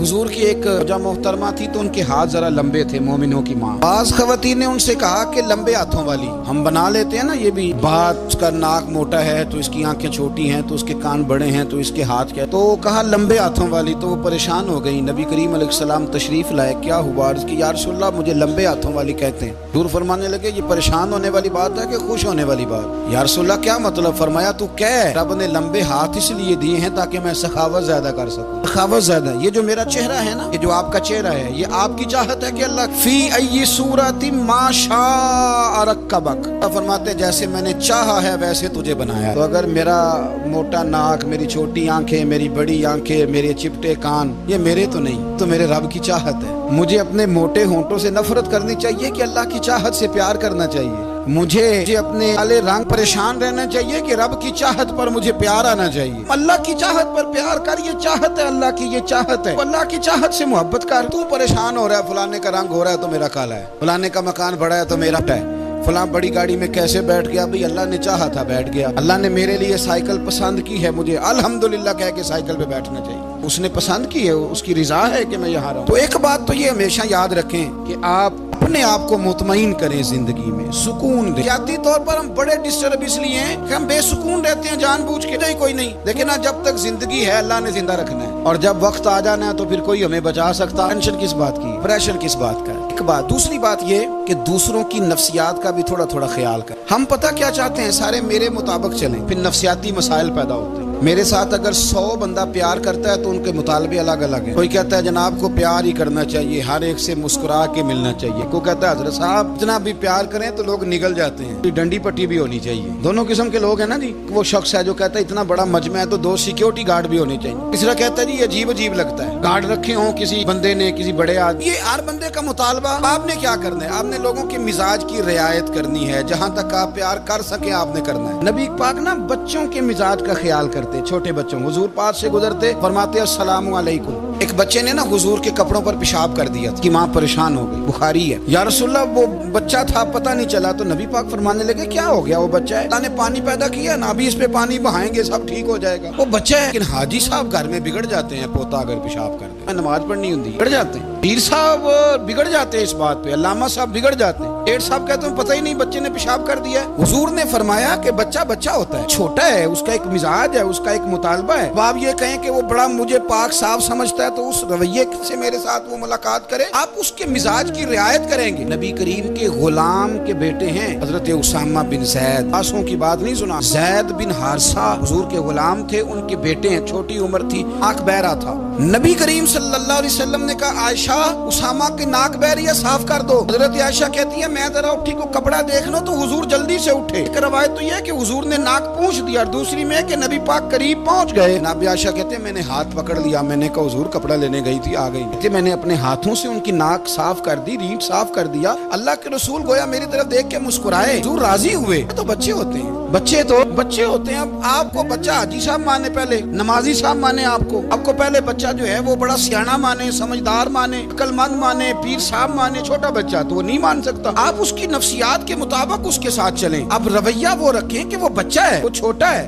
हुजूर की एक जब मोहतरमा थी तो उनके हाथ जरा लंबे थे, मोमिनों की माँ। बाज खवातीन ने उनसे कहा कि लंबे हाथों वाली, हम बना लेते हैं ना ये भी, बात का नाक मोटा है तो इसकी आंखें छोटी हैं तो उसके कान बड़े हैं तो इसके हाथ क्या, तो कहा लंबे हाथों वाली। तो वो परेशान हो गई। नबी करीम अलैहिस्सलाम तशरीफ लाए, क्या हुआ? अर्ज़ की या रसूलल्लाह मुझे लंबे हाथों वाली कहते हैं। हुजूर फरमाने लगे ये परेशान होने वाली बात है कि खुश होने वाली बात? या रसूलल्लाह क्या मतलब? फरमाया तू कह रब ने लंबे हाथ इसलिए दिए हैं ताकि मैं सखावत ज्यादा कर सकूं। सखावत ज्यादा, ये जो मेरा चेहरा है ना, ये जो आपका चेहरा है, ये आपकी चाहत है कि अल्लाह फी अय्यि सूरति मा शाअ रक्कबक, फरमाते जैसे मैंने चाहा है वैसे तुझे बनाया। तो अगर मेरा मोटा नाक, मेरी छोटी आंखें, मेरी बड़ी आंखें, मेरे चिपटे कान, ये मेरे तो नहीं, तो मेरे रब की चाहत है। मुझे अपने मोटे होंठों से नफरत करनी चाहिए कि अल्लाह की चाहत से प्यार करना चाहिए? मुझे अपने काले रंग परेशान रहना चाहिए कि रब की चाहत पर मुझे प्यार आना चाहिए? अल्लाह की चाहत पर प्यार कर, ये चाहत है अल्लाह की, ये चाहत है। अल्लाह की चाहत से मोहब्बत कर। तू परेशान हो रहा है, फलाने का रंग हो रहा है तो मेरा काला है, फलाने का मकान बड़ा है तो मेरा है, फलां बड़ी गाड़ी में कैसे बैठ गया? भाई अल्लाह ने चाहा था बैठ गया। अल्लाह ने मेरे लिए साइकिल पसंद की है, मुझे अल्हम्दुलिल्लाह कह के साइकिल पे बैठना चाहिए। उसने पसंद की है, उसकी रिजा है कि मैं यहाँ रहूं। तो एक बात तो ये हमेशा याद रखें कि आप अपने आप को मुतमईन करें, जिंदगी में सुकून दें। जाती तौर पर हम बड़े डिस्टर्ब इसलिए हैं कि हम बेसुकून रहते हैं जानबूझ के, नहीं कोई नहीं। लेकिन ना, जब तक जिंदगी है अल्लाह ने जिंदा रखना है, और जब वक्त आ जाना है तो फिर कोई हमें बचा सकता। टेंशन किस बात की, प्रेशर किस बात का? एक बात। दूसरी बात ये कि दूसरों की नफ्सियात का भी थोड़ा थोड़ा ख्याल कर। हम पता क्या चाहते हैं, सारे मेरे मुताबिक चलें, फिर नफ्सियाती मसाइल पैदा होते हैं। मेरे साथ अगर 100 बंदा प्यार करता है तो उनके मुतालबे अलग अलग हैं। कोई कहता है जनाब को प्यार ही करना चाहिए, हर एक से मुस्कुरा के मिलना चाहिए। कोई कहता है हजरत साहब जितना भी प्यार करें तो लोग निगल जाते हैं, डंडी पट्टी भी होनी चाहिए। दोनों किस्म के लोग हैं ना जी। वो शख्स है जो कहता है इतना बड़ा मजमा है तो 2 सिक्योरिटी गार्ड भी होने चाहिए। तीसरा कहता है जी अजीब अजीब लगता है, गार्ड रखे हों किसी बंदे ने, किसी बड़े आदमी। ये हर बंदे का मुतालबा। आपने क्या करना है? आपने लोगों के मिजाज की रियायत करनी है। जहां तक आप प्यार कर सके आपने करना है। नबी पाक ना बच्चों के मिजाज का ख्याल करते, छोटे बच्चों। हुजूर पास से गुजरते, फरमाते अस्सलामु अलैकुम। एक बच्चे ने ना हुजूर के कपड़ों पर पेशाब कर दिया, कि माँ परेशान हो गई, बुखारी है। या रसूलल्लाह वो बच्चा था, पता नहीं चला। तो नबी पाक फरमाने लगे क्या हो गया? वो बच्चा है, अल्लाह ने पानी पैदा किया ना, अभी इस पे पानी बहाएंगे सब ठीक हो जाएगा। वो बच्चा है। लेकिन हाजी साहब घर में बिगड़ जाते हैं, पोता अगर पेशाब कर दे, नमाज पढ़नी होती है, बिगड़ जाते हैं। पीर साहब बिगड़ जाते हैं इस बात पे, अल्लामा साहब बिगड़ जाते हैं। सेठ साहब कहते हैं पता ही नहीं बच्चे ने पेशाब कर दिया। हुजूर ने फरमाया कि बच्चा बच्चा होता है, छोटा है, उसका एक मिजाज है, उसका एक मुतालबा है। आप ये कहें कि वो बड़ा मुझे पाक साफ समझता है तो उस रवैये से मेरे साथ वो मुलाकात करे, आप उसके मिजाज की रियायत करेंगे। नबी करीम के गुलाम के बेटे हैं हजरत उसामा बिन जैद, आंसुओं की बात नहीं सुना, जैद बिन हारिसा हुजूर के गुलाम थे, उनके बेटे हैं। छोटी उम्र थी, आंख बहरा था। नबी करीम सल्लल्लाहु अलैहि वसल्लम ने कहा आयशा उसामा की नाक बहरी है, साफ कर दो। हजरत आयशा कहती है मैं जरा उठी को कपड़ा देख लो, तो हुजूर जल्दी से उठे। एक रवायत तो यह कि हुजूर ने नाक पूंछ दिया, और दूसरी में कि नबी पाक करीब पहुंच गए। नबी आयशा कहते हैं मैंने हाथ पकड़ लिया, मैंने कहा हुजूर कपड़ा लेने गई थी, आ गई। कहते मैंने अपने हाथों से उनकी नाक साफ कर दी, रीढ़ साफ कर दिया। अल्लाह के रसूल गोया मेरी तरफ देख के मुस्कुराए, हुजूर राजी हुए। तो बच्चे होते हैं, बच्चे तो बच्चे होते हैं। अब आपको बच्चा हाजी साहब माने, पहले नमाजी साहब माने, आपको पहले बच्चा जो है वो बड़ा सियाना माने, समझदार माने, अक्लमंद माने, पीर साहब माने। छोटा बच्चा तो वो नहीं मान सकता। आप उसकी नफ्सियात के मुताबिक उसके साथ चलें। अब रवैया वो रखें कि वो बच्चा है, वो छोटा है।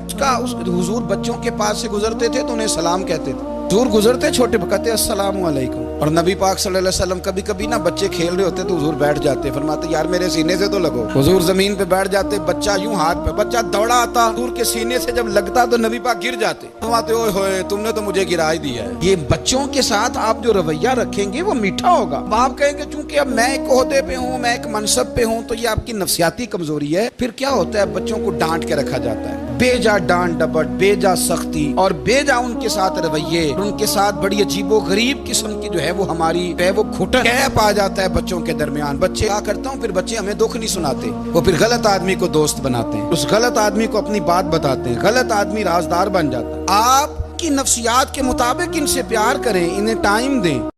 हुजूर बच्चों के पास से गुजरते थे तो उन्हें सलाम कहते थे। हुजूर गुजरते छोटे कहते अस्सलामु अलैकुम। और नबी पाक सल्लल्लाहु अलैहि वसल्लम कभी कभी ना बच्चे खेल रहे होते तो हुजूर बैठ जाते, फरमाते यार मेरे सीने से तो लगो। हुजूर जमीन पे बैठ जाते, बच्चा यूं हाथ पे, बच्चा दौड़ा आता, हुजूर के सीने से जब लगता तो नबी पाक गिर जाते। फरमाते ओए होए तुमने तो मुझे गिरा ही दिया है। ये बच्चों के साथ आप जो रवैया रखेंगे वो मीठा होगा। आप कहेंगे चूंकि अब मैं एक ओहदे पे हूँ, मैं एक मनसब पे हूँ, तो ये आपकी नफ्सियाती कमजोरी है। फिर क्या होता है, बच्चों को डांट के रखा जाता है, बेजा डांट डपट, बेजा सख्ती और बेजा उनके साथ रवैये, उनके साथ बड़ी अजीबो गरीब किस्म की जो है वो हमारी वो घुटन गैप आ जाता है बच्चों के दरमियान। बच्चे क्या करता हूँ, फिर बच्चे हमें दुख नहीं सुनाते, वो फिर गलत आदमी को दोस्त बनाते हैं, उस गलत आदमी को अपनी बात बताते हैं, गलत आदमी राजदार बन जाता है। आपकी नफ्सियात के मुताबिक इनसे प्यार करें, इन्हें टाइम दें।